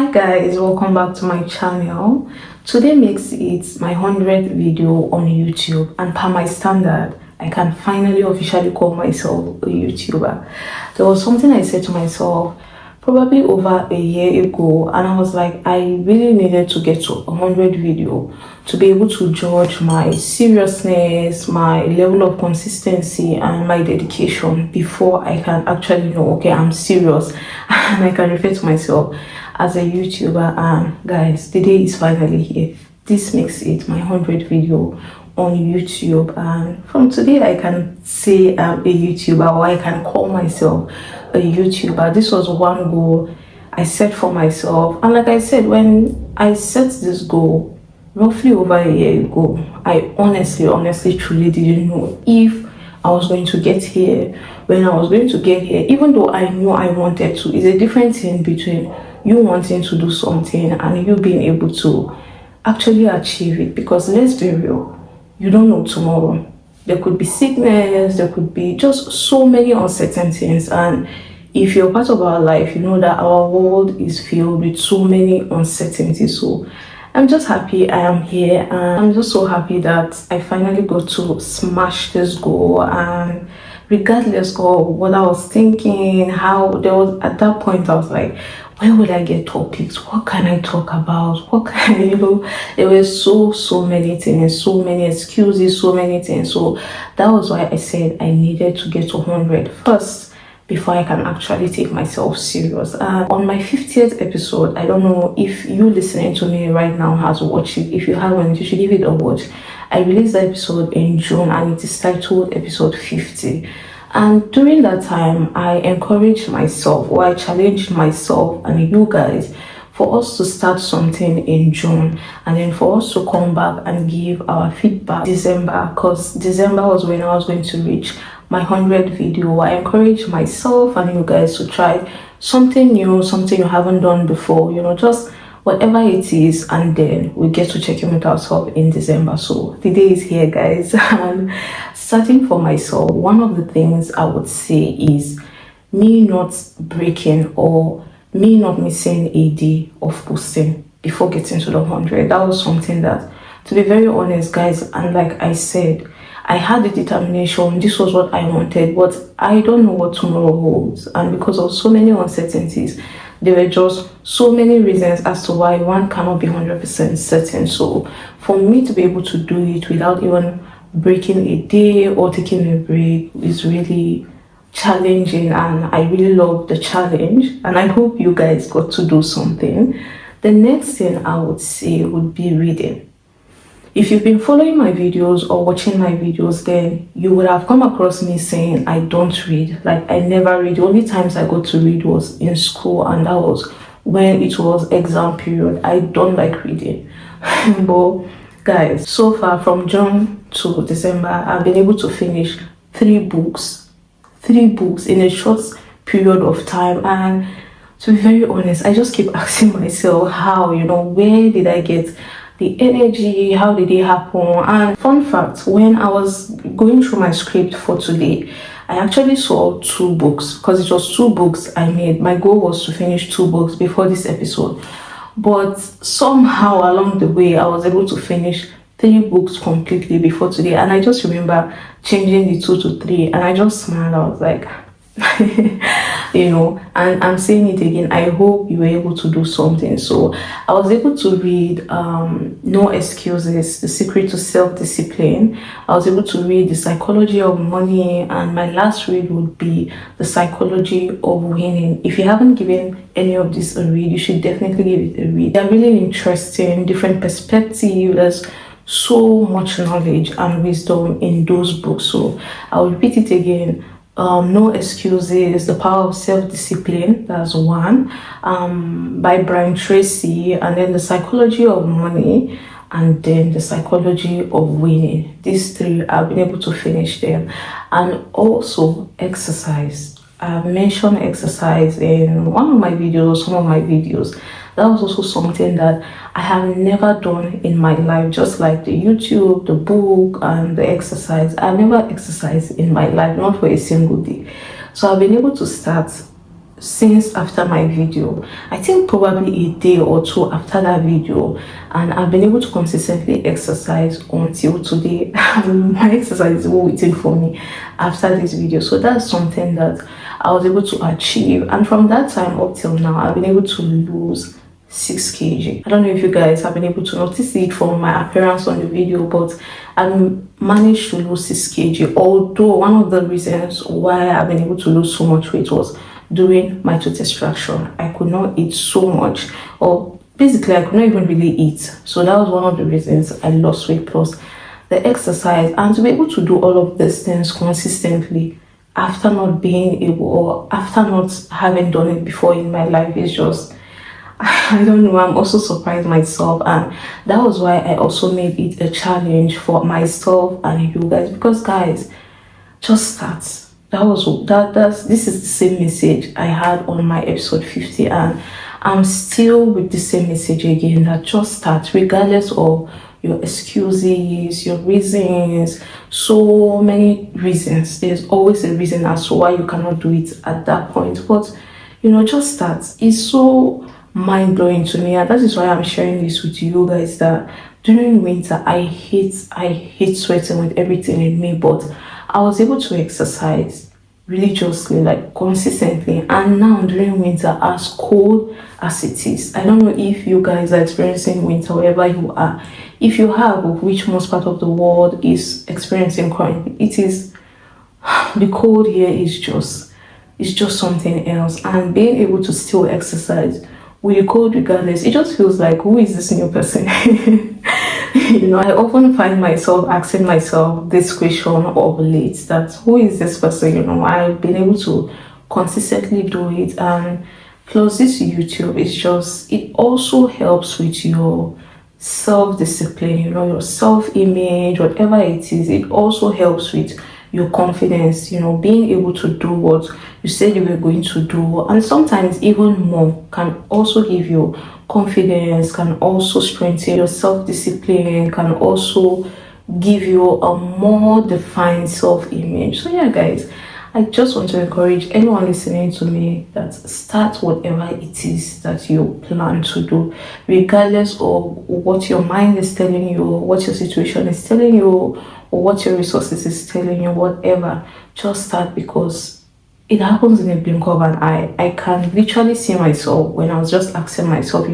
Hi guys, welcome back to my channel. Today makes it my 100th video on YouTube, and per my standard I can finally officially call myself a YouTuber. There was something I said to myself probably over a year ago, and I was like, I really needed to get to 100 video to be able to judge my seriousness, my level of consistency and my dedication before I can actually know, okay, I'm serious and I can refer to myself as a YouTuber. And guys, the day is finally here. This makes it my 100th video on YouTube, and from today I can say I'm a YouTuber, or I can call myself a YouTuber. This was one goal I set for myself, and like I said, when I set this goal roughly over a year ago, I honestly truly didn't know if I was going to get here, when I was going to get here. Even though I knew I wanted to, it's a different thing between you wanting to do something and you being able to actually achieve it. Because let's be real, you don't know tomorrow. There could be sickness, there could be just so many uncertain things. And if you're part of our life, you know that our world is filled with so many uncertainties. So I'm just happy I am here, and I'm just so happy that I finally got to smash this goal. And regardless of what I was thinking, how there was at that point, I was like, where would I get topics? What can I talk about? What can there were so many things, so many excuses, so many things. So that was why I said I needed to get to 100 first before I can actually take myself serious. And on my 50th episode, I don't know if you listening to me right now has watched it. If you haven't, you should give it a watch. I released the episode in June, and it is titled episode 50. And during that time, I encouraged myself, or I challenged myself and you guys, for us to start something in June, and then for us to come back and give our feedback December, because December was when I was going to reach my 100th video. I encouraged myself and you guys to try something new, something you haven't done before, just whatever it is, and then we get to check in with ourselves in December. So the day is here, guys. And starting for myself, one of the things I would say is me not breaking or me not missing a day of posting before getting to the 100. That was something that, to be very honest, guys, and like I said, I had the determination. This was what I wanted, but I don't know what tomorrow holds. And because of so many uncertainties, there were just so many reasons as to why one cannot be 100% certain. So for me to be able to do it without even breaking a day or taking a break is really challenging, and I really love the challenge, and I hope you guys got to do something. The next thing I would say would be reading. If you've been following my videos or watching my videos, then you would have come across me saying I don't read. Like, I never read. The only times I got to read was in school, and that was when it was exam period. I don't like reading. But guys, so far from June to December, I've been able to finish 3 books in a short period of time. And to be very honest, I just keep asking myself how, where did I get the energy? How did it happen? And fun fact, when I was going through my script for today, I actually saw 2 books, because it was 2 books I made. My goal was to finish 2 books before this episode, but somehow along the way I was able to finish 3 books completely before today. And I just remember changing the 2 to 3, and I just smiled. I was like, and I'm saying it again, I hope you were able to do something. So I was able to read No Excuses, The Secret to Self-Discipline. I was able to read The Psychology of Money, and my last read would be The Psychology of Winning. If you haven't given any of this a read, you should definitely give it a read. They're really interesting, different perspectives. There's so much knowledge and wisdom in those books. So I'll repeat it again. No Excuses, The Power of Self-Discipline, that's one, by Brian Tracy, and then The Psychology of Money, and then The Psychology of Winning. These 3, I've been able to finish them. And also exercise. I've mentioned exercise in one of my videos, some of my videos. That was also something that I have never done in my life, just like the YouTube, the book, and the exercise. I've never exercised in my life, not for a single day. So I've been able to start since after my video. I think probably a day or two after that video, and I've been able to consistently exercise until today. My exercise is waiting for me after this video, so that's something that I was able to achieve. And from that time up till now, I've been able to lose 6 kg. I don't know if you guys have been able to notice it from my appearance on the video, but I've managed to lose 6 kg. Although one of the reasons why I've been able to lose so much weight was during my tooth extraction. I could not eat so much, or basically I could not even really eat. So that was one of the reasons I lost weight, plus the exercise. And to be able to do all of these things consistently after not being able, or after not having done it before in my life, is just, I don't know, I'm also surprised myself. And that was why I also made it a challenge for myself and you guys, because guys, just start. This is the same message I had on my episode 50, and I'm still with the same message again, that just start, regardless of your excuses, your reasons, so many reasons. There's always a reason as to why you cannot do it at that point, but just start. It's so mind-blowing to me, and that is why I'm sharing this with you guys, that during winter I hate sweating with everything in me, but I was able to exercise religiously, like consistently. And now during winter, as cold as it is, I don't know if you guys are experiencing winter wherever you are. If you have, which most part of the world is experiencing currently, it is, the cold here is just, it's just something else. And being able to still exercise with the cold regardless, it just feels like, who is this new person? I often find myself asking myself this question of late, that who is this person? I've been able to consistently do it, and plus this YouTube is just, it also helps with your self-discipline, your self-image, whatever it is. It also helps with your confidence, being able to do what you said you were going to do, and sometimes even more, can also give you confidence, can also strengthen your self-discipline, can also give you a more defined self-image. So yeah guys, I just want to encourage anyone listening to me that start whatever it is that you plan to do, regardless of what your mind is telling you, what your situation is telling you, or what your resources is telling you, whatever. Just start, because it happens in a blink of an eye. I can literally see myself when I was just asking myself,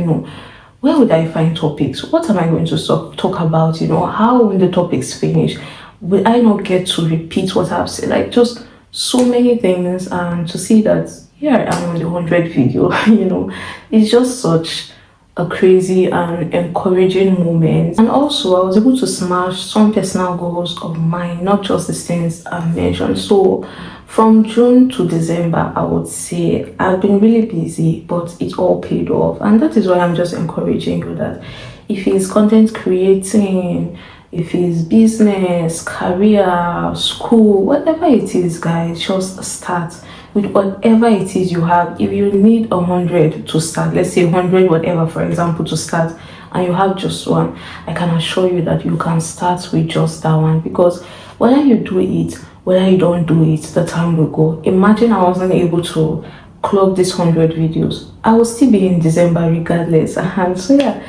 where would I find topics? What am I going to talk about? How will the topics finish? Will I not get to repeat what I've said? Like, just so many things. And to see that here I am on the 100th video, it's just such a crazy and encouraging moment. And also I was able to smash some personal goals of mine, not just the things I mentioned. So from June to December, I would say I've been really busy, but it all paid off. And that is why I'm just encouraging you that if it's content creating, if it's business, career, school, whatever it is, guys, just start with whatever it is you have. If you need 100 to start, let's say 100 whatever, for example, to start, and you have just one, I can assure you that you can start with just that one. Because whether you do it, whether you don't do it, the time will go. Imagine I wasn't able to clock these 100 videos, I will still be in December regardless. And so yeah,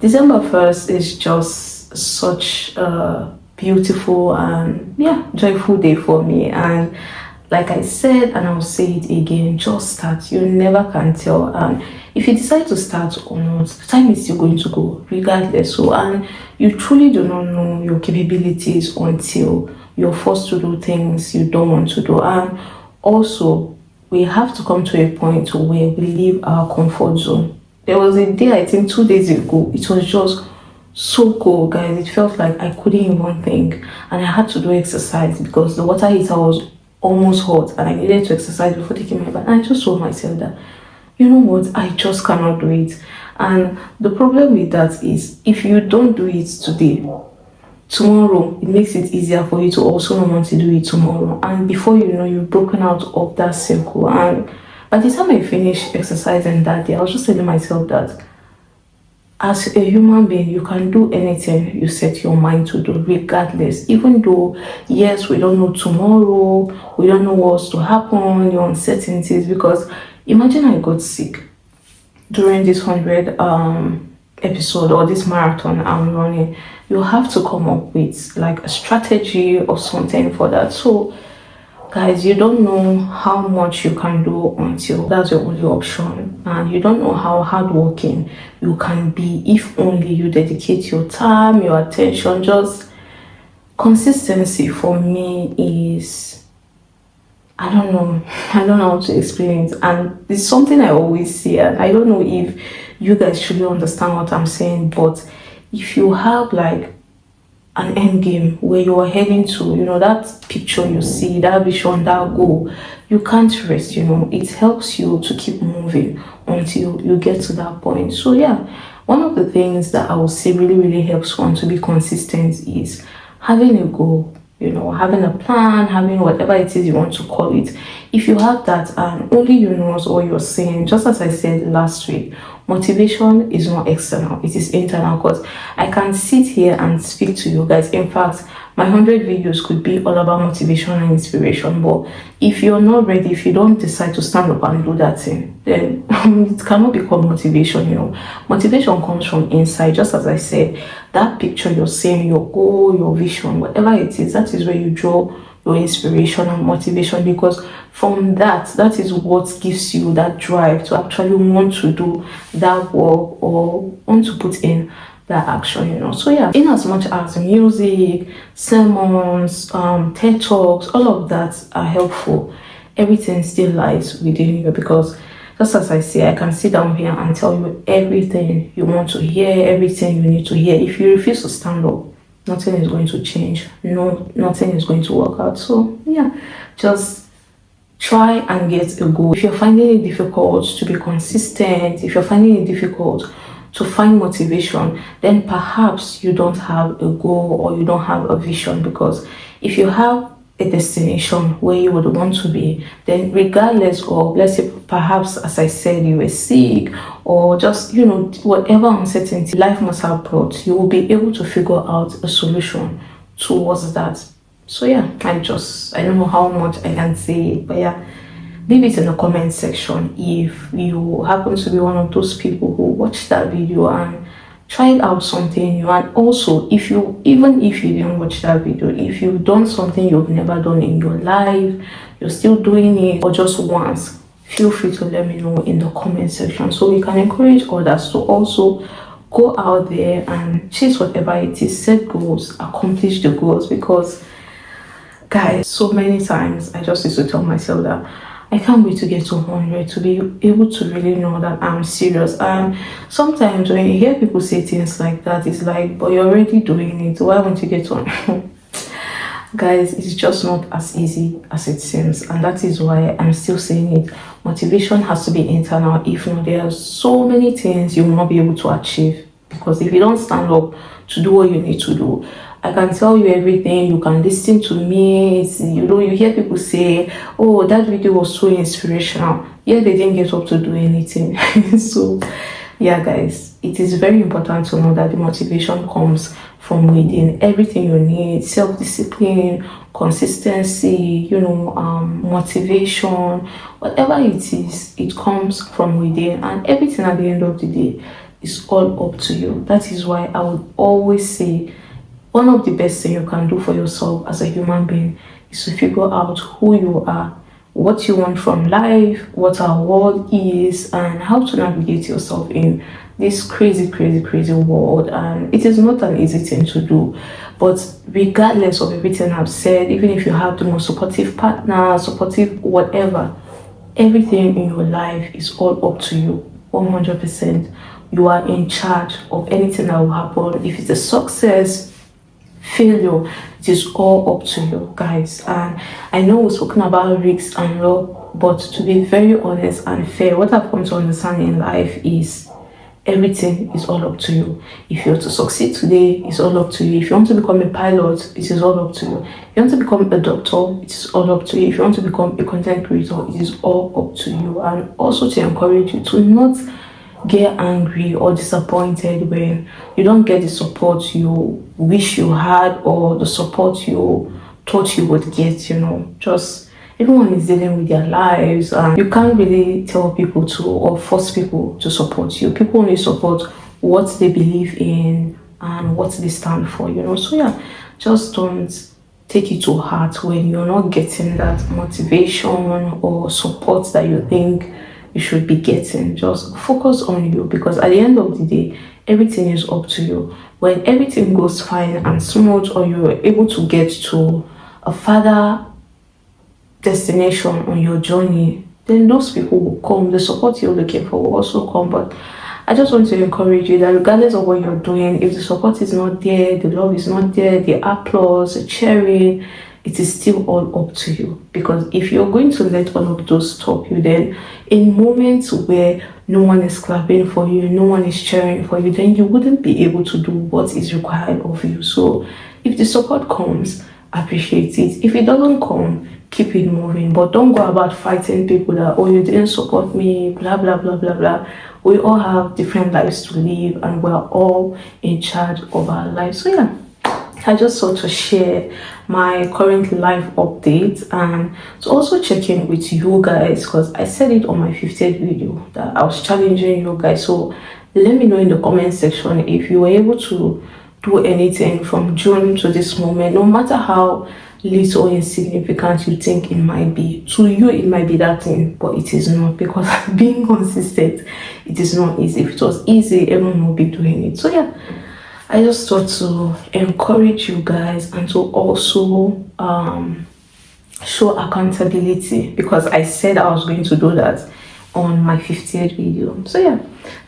December 1st is just such a beautiful and joyful day for me. And like I said, and I'll say it again, just start. You never can tell. And if you decide to start or not, the time is still going to go regardless. So, and you truly do not know your capabilities until you're forced to do things you don't want to do. And also, we have to come to a point where we leave our comfort zone. There was a day, I think 2 days ago, it was just so cold, guys. It felt like I couldn't even think, and I had to do exercise because the water heater was almost hot and I needed to exercise before taking my bath. And I just told myself that, you know what, I just cannot do it. And the problem with that is, if you don't do it today, tomorrow it makes it easier for you to also not want to do it tomorrow. And before you know, you've broken out of that circle. And by the time I finished exercising that day, I was just telling myself that as a human being, you can do anything you set your mind to do, regardless. Even though, yes, we don't know tomorrow, we don't know what's to happen, the uncertainties, because Imagine I got sick during this 100 episode or this marathon I'm running. You have to come up with like a strategy or something for that. So guys, you don't know how much you can do until that's your only option, and you don't know how hardworking you can be if only you dedicate your time, your attention. Just consistency for me is, I don't know how to explain it, and it's something I always say, and I don't know if you guys truly understand what I'm saying. But if you have like an end game where you are heading to, that picture you see, that vision, that goal, you can't rest. It helps you to keep moving until you get to that point. So yeah, one of the things that I would say really helps one to be consistent is having a goal, having a plan, having whatever it is you want to call it. If you have that, and only you know what you're saying, just as I said last week, motivation is not external, it is internal. Because I can sit here and speak to you guys. In fact, my 100 videos could be all about motivation and inspiration, but if you're not ready, if you don't decide to stand up and do that thing, then it cannot become motivation. Motivation comes from inside. Just as I said, that picture you're seeing, your goal, your vision, whatever it is, that is where you draw your inspiration and motivation, because from that is what gives you that drive to actually want to do that work or want to put in that action. So yeah, in as much as music, sermons, TED Talks, all of that are helpful, everything still lies within you. Because just as I say, I can sit down here and tell you everything you want to hear, everything you need to hear. If you refuse to stand up, nothing is going to change. Nothing is going to work out. So yeah, just try and get a goal. If you're finding it difficult to be consistent, if you're finding it difficult to find motivation, then perhaps you don't have a goal or you don't have a vision. Because if you have a destination where you would want to be, then regardless of, let's say, perhaps, as I said, you were sick or just, whatever uncertainty life must have brought, you will be able to figure out a solution towards that. So yeah, I don't know how much I can say, but yeah, leave it in the comment section if you happen to be one of those people who watched that video and tried out something new. And also, even if you didn't watch that video, if you've done something you've never done in your life, you're still doing it, or just once, feel free to let me know in the comment section so we can encourage others to also go out there and chase whatever it is, set goals, accomplish the goals. Because guys, so many times I just used to tell myself that I can't wait to get to 100 to be able to really know that I'm serious. And sometimes when you hear people say things like that, it's like, but you're already doing it, why won't you get to 100? Guys, it's just not as easy as it seems, and that is why I'm still saying it. Motivation has to be internal. If not, there are so many things you will not be able to achieve, because if you don't stand up to do what you need to do, I can tell you everything, you can listen to me, you hear people say, oh, that video was so inspirational, yeah, they didn't get up to do anything. So yeah, guys, it is very important to know that the motivation comes from within. Everything you need, self-discipline, consistency, motivation, whatever it is, it comes from within, and everything at the end of the day is all up to you. That is why I would always say one of the best things you can do for yourself as a human being is to figure out who you are, what you want from life, what our world is, and how to navigate yourself in this crazy world. And it is not an easy thing to do. But regardless of everything I've said, even if you have the most supportive partner, supportive whatever, everything in your life is all up to you, 100%. You are in charge of anything that will happen. If it's a success, failure, it is all up to you, guys. And I know we've spoken about risks and luck, but to be very honest and fair, what I've come to understand in life is everything is all up to you. If you're to succeed today, it's all up to you. If you want to become a pilot, it is all up to you. If you want to become a doctor, it is all up to you. If you want to become a content creator, it is all up to you. And also to encourage you to not get angry or disappointed when you don't get the support you wish you had or the support you thought you would get. Just everyone is dealing with their lives, and you can't really tell people to or force people to support you. People only support what they believe in and what they stand for, So yeah, just don't take it to heart when you're not getting that motivation or support that you think you should be getting. Just focus on you, because at the end of the day, everything is up to you. When everything goes fine and smooth, or you're able to get to a further destination on your journey, then those people will come. The support you're looking for will also come. But I just want to encourage you that regardless of what you're doing, if the support is not there, the love is not there, the applause, the cheering, it is still all up to you. Because if you're going to let all of those stop you, then in moments where no one is clapping for you, no one is cheering for you, then you wouldn't be able to do what is required of you. So if the support comes, appreciate it. If it doesn't come, keep it moving. But don't go about fighting people that, oh, you didn't support me, blah, blah, blah, blah, blah. We all have different lives to live, and we're all in charge of our lives. So yeah, I just thought to share my current life update and to also check in with you guys, because I said it on my 50th video that I was challenging you guys. So let me know in the comment section if you were able to do anything from June to this moment, no matter how little or insignificant you think it might be. To you, it might be that thing, but it is not, because being consistent, it is not easy. If it was easy, everyone would be doing it. So yeah, I just thought to encourage you guys and to also show accountability, because I said I was going to do that on my 50th video. So yeah,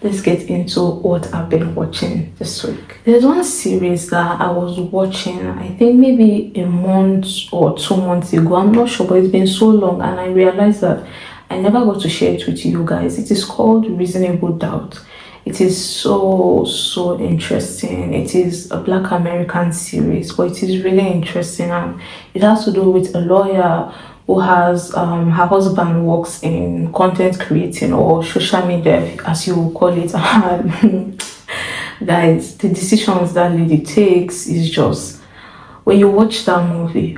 let's get into what I've been watching this week. There's one series that I was watching, I think maybe a month or 2 months ago, I'm not sure, but it's been so long, and I realized that I never got to share it with you guys. It is called Reasonable Doubt. It is so interesting. It is a Black American series, but it is really interesting, and it has to do with a lawyer who has her husband works in content creating or social media, as you will call it. Guys, the decisions that lady takes is just, when you watch that movie,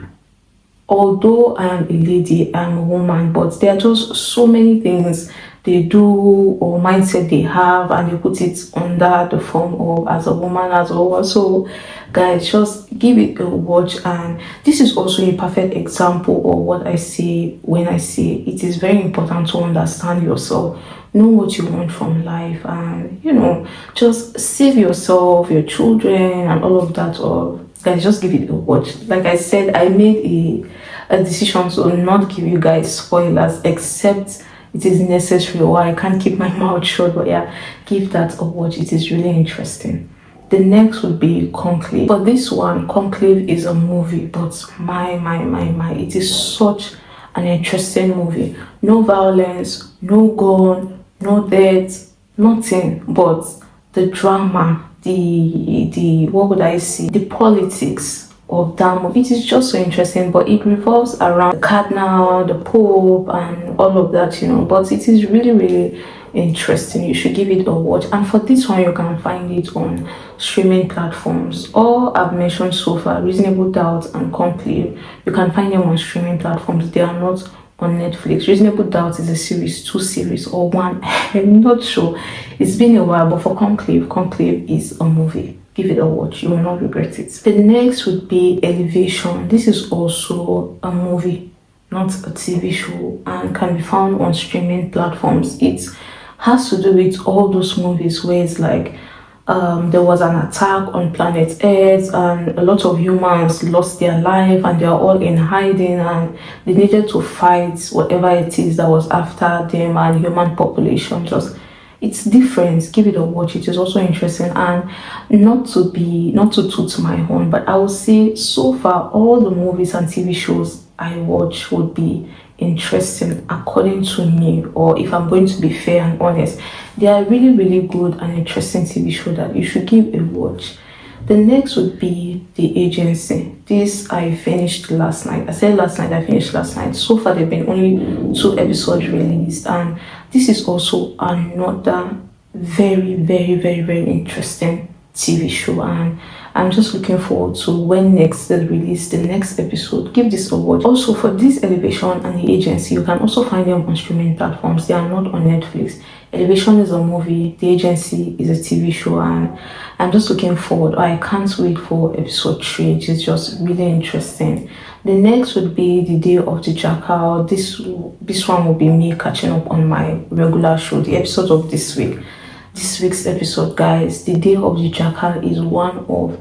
although I am a lady, I'm a woman, but there are just so many things they do or mindset they have, and they put it under the form of as a woman as well. So guys, just give it a watch. And this is also a perfect example of what I say when I say it is very important to understand yourself, know what you want from life, and just save yourself, your children, and all of that. Or guys, just give it a watch. Like I said, I made a decision to not give you guys spoilers, except it is necessary, or I can't keep my mouth shut. But yeah, give that a watch. It is really interesting. The next would be Conclave. But this one, Conclave, is a movie, but my, it is such an interesting movie. No violence, no gun, no death, nothing, but the drama, the what would I say, the politics of that movie. It is just so interesting, but it revolves around the cardinal, the pope, and all of that, but it is really interesting. You should give it a watch. And for this one, you can find it on streaming platforms. All I've mentioned so far, Reasonable Doubt and Conclave, you can find them on streaming platforms. They are not on Netflix. Reasonable Doubt is a series, 2 series, or 1. I'm not sure. It's been a while, but for Conclave is a movie. Give it a watch. You will not regret it. The next would be Elevation. This is also a movie, not a TV show, and can be found on streaming platforms. It has to do with all those movies where it's like there was an attack on planet Earth, and a lot of humans lost their life, and they are all in hiding, and they needed to fight whatever it is that was after them, and human population just, it's different. Give it a watch. It is also interesting. And not to toot my horn, but I would say so far all the movies and TV shows I watch would be interesting according to me, or if I'm going to be fair and honest, they are really good and interesting TV show that you should give a watch. The next would be The Agency. This I finished last night. I said last night, I finished last night. So far there have been only 2 episodes released, and this is also another very interesting TV show, and I'm just looking forward to when next they release the next episode. Give this a watch. Also, for this Elevation and the agency, you can also find them on streaming platforms. They are not on Netflix. Elevation is a movie, the agency is a TV show, and I'm just looking forward. I can't wait for episode 3. It's just really interesting. The next would be the Day of the Jackal. This one will be me catching up on my regular show, the episode of this week. This week's episode, guys, the Day of the Jackal is one of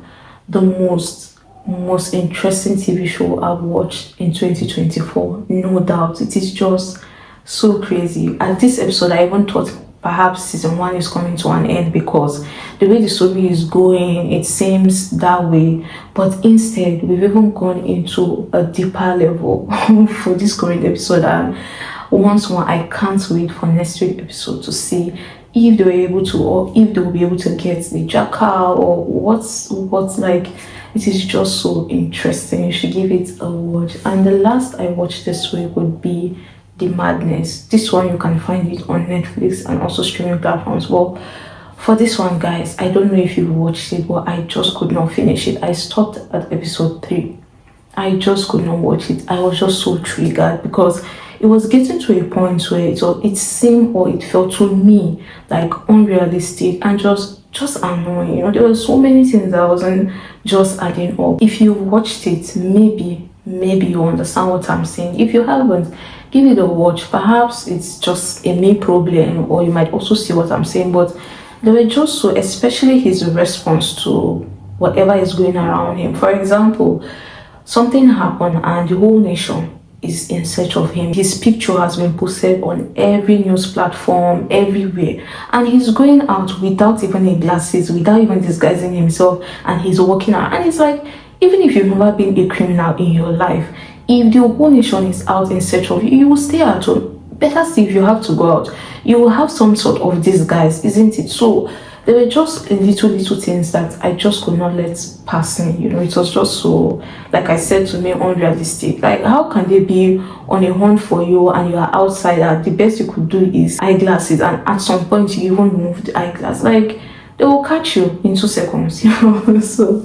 the most interesting TV show I've watched in 2024. No doubt, it is just so crazy. At this episode, I even thought perhaps season 1 is coming to an end because the way the story is going, it seems that way. But instead, we've even gone into a deeper level for this current episode. And once more, I can't wait for next week's episode to see if they were able to, or if they will be able to get the jackal, or what's like. It is just so interesting. You should give it a watch. And the last I watched this week would be The Madness. This one you can find it on Netflix and also streaming platforms. Well, for this one, guys, I don't know if you've watched it, but I just could not finish it. I stopped at episode 3. I just could not watch it. I was just so triggered because it was getting to a point where it seemed, or it felt to me, like unrealistic and just annoying. You know, there were so many things that wasn't just adding up. If you watched it, maybe you understand what I'm saying. If you haven't, give it a watch. Perhaps it's just a me problem, or you might also see what I'm saying. But they were just so, especially his response to whatever is going around him. For example, something happened and the whole nation is in search of him. His picture has been posted on every news platform, everywhere, and he's going out without even a glasses, without even disguising himself, and he's walking out. And it's like, even if you've never been a criminal in your life, if the whole nation is out in search of you, you will stay at home. Better still, if you have to go out, you will have some sort of disguise, isn't it? So there were just little things that I just could not let pass me. You know, it was just so, like I said, to me, unrealistic. Like, how can they be on a hunt for you and you are outside, and the best you could do is eyeglasses, and at some point you even remove the eyeglass? Like, they will catch you in 2 seconds, you know. So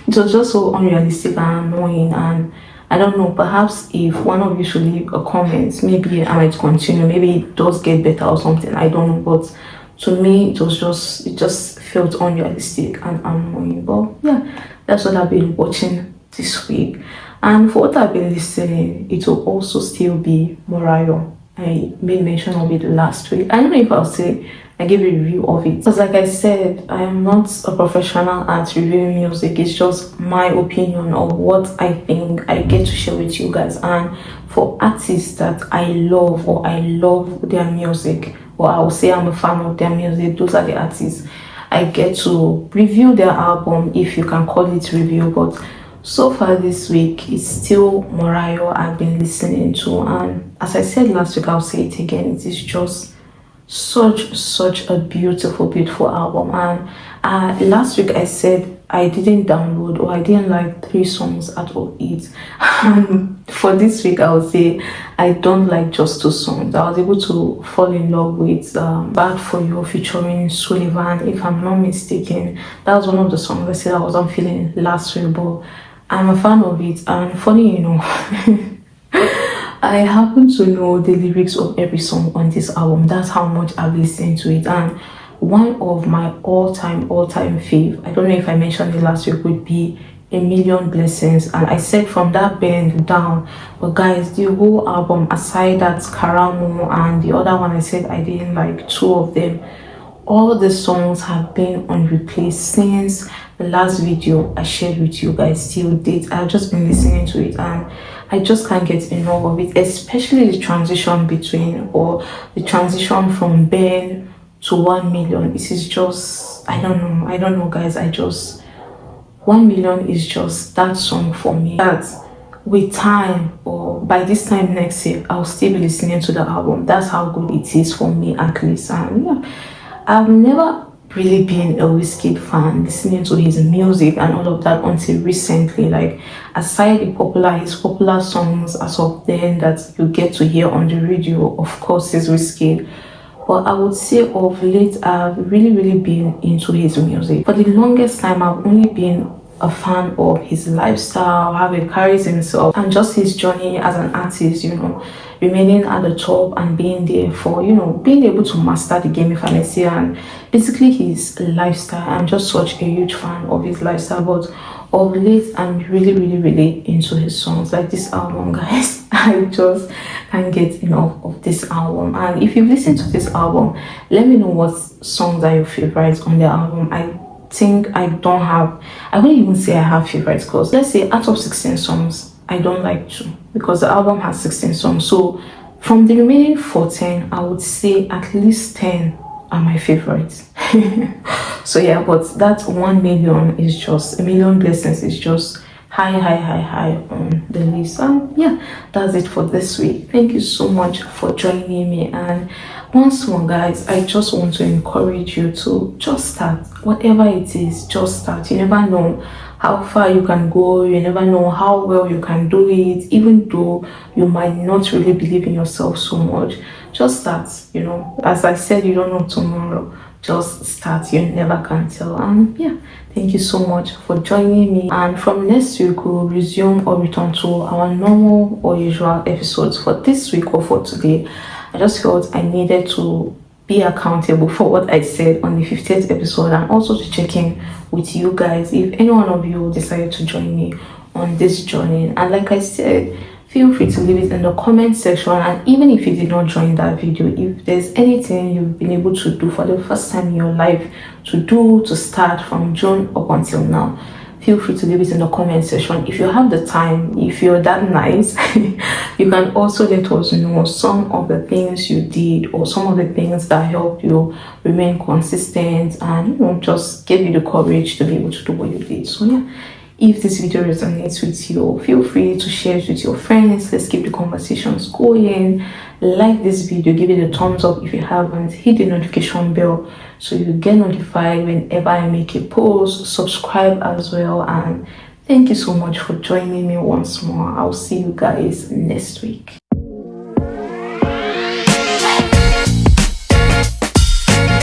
it was just so unrealistic and annoying. And I don't know, perhaps if one of you should leave a comment, maybe I might continue, maybe it does get better or something, I don't know. But to me, it just felt unrealistic and annoying. But yeah, that's what I've been watching this week. And for what I've been listening, it will also still be Mariah. I made mention of it last week. I don't know if I'll say I gave a review of it, because like I said, I am not a professional at reviewing music. It's just my opinion of what I think I get to share with you guys. And for artists that I love, or I love their music, or I will say I'm a fan of their music, those are the artists I get to review their album, if you can call it review. But so far this week, it's still Mariah I've been listening to. And as I said last week, I'll say it again, it is just such a beautiful album. And last week I said I didn't download, or I didn't like 3 songs out of it. And for this week, I would say I don't like just 2 songs. I was able to fall in love with Bad For You featuring Sullivan, if I'm not mistaken. That was one of the songs I said I wasn't feeling last week, but I'm a fan of it. And funny, you know, I happen to know the lyrics of every song on this album. That's how much I've listened to it. And one of my all-time fave, I don't know if I mentioned it last week, would be A Million Blessings. And I said from that bend down. But guys, the whole album, aside that Karamo and the other one I said I didn't like, 2 of them, all the songs have been on replay since the last video I shared with you guys till date. I've just been listening to it and I just can't get enough of it, especially the transition between, or the transition from Ben to 1 million. This is just, I don't know guys, 1 million is just that song for me. That with time, or by this time next year, I'll still be listening to the album. That's how good it is for me, at least. And yeah, I've never really been a Wizkid fan, listening to his music and all of that until recently. Like, aside his popular songs as of then that you get to hear on the radio, of course, is Wizkid. But I would say of late, I've really been into his music. For the longest time, I've only been a fan of his lifestyle, how he carries himself, and just his journey as an artist, remaining at the top and being there for, being able to master the game, if I may say, and basically his lifestyle. I'm just such a huge fan of his lifestyle, but of late I'm really, really, really into his songs. Like this album, guys, I just can't get enough of this album. And if you've listened to this album, let me know what songs are your favorites on the album. I think I wouldn't even say I have favorites, because let's say out of 16 songs, I don't like 2, because the album has 16 songs. So from the remaining 14, I would say at least 10 are my favorites. So yeah, but that 1 million is just, a million blessings is just high on the list. And yeah, that's it for this week. Thank you so much for joining me. And once more, guys, I just want to encourage you to just start. Whatever it is, just start. You never know how far you can go. You never know how well you can do it, even though you might not really believe in yourself so much. Just start. As I said, you don't know tomorrow. Just start. You never can tell. And yeah, thank you so much for joining me. And from next week, we'll resume or return to our normal or usual episodes. For this week or for today, I just felt I needed to be accountable for what I said on the 50th episode, and also to check in with you guys if any one of you decided to join me on this journey. And like I said, feel free to leave it in the comment section. And even if you did not join that video, if there's anything you've been able to do for the first time in your life to start from June up until now, feel free to leave it in the comment section. If you have the time, if you're that nice, you can also let us know some of the things you did, or some of the things that helped you remain consistent and just gave you the courage to be able to do what you did. So yeah, if this video resonates with you, feel free to share it with your friends. Let's keep the conversations going. Like this video, give it a thumbs up if you haven't, hit the notification bell so you get notified whenever I make a post. Subscribe as well. And thank you so much for joining me once more. I'll see you guys next week.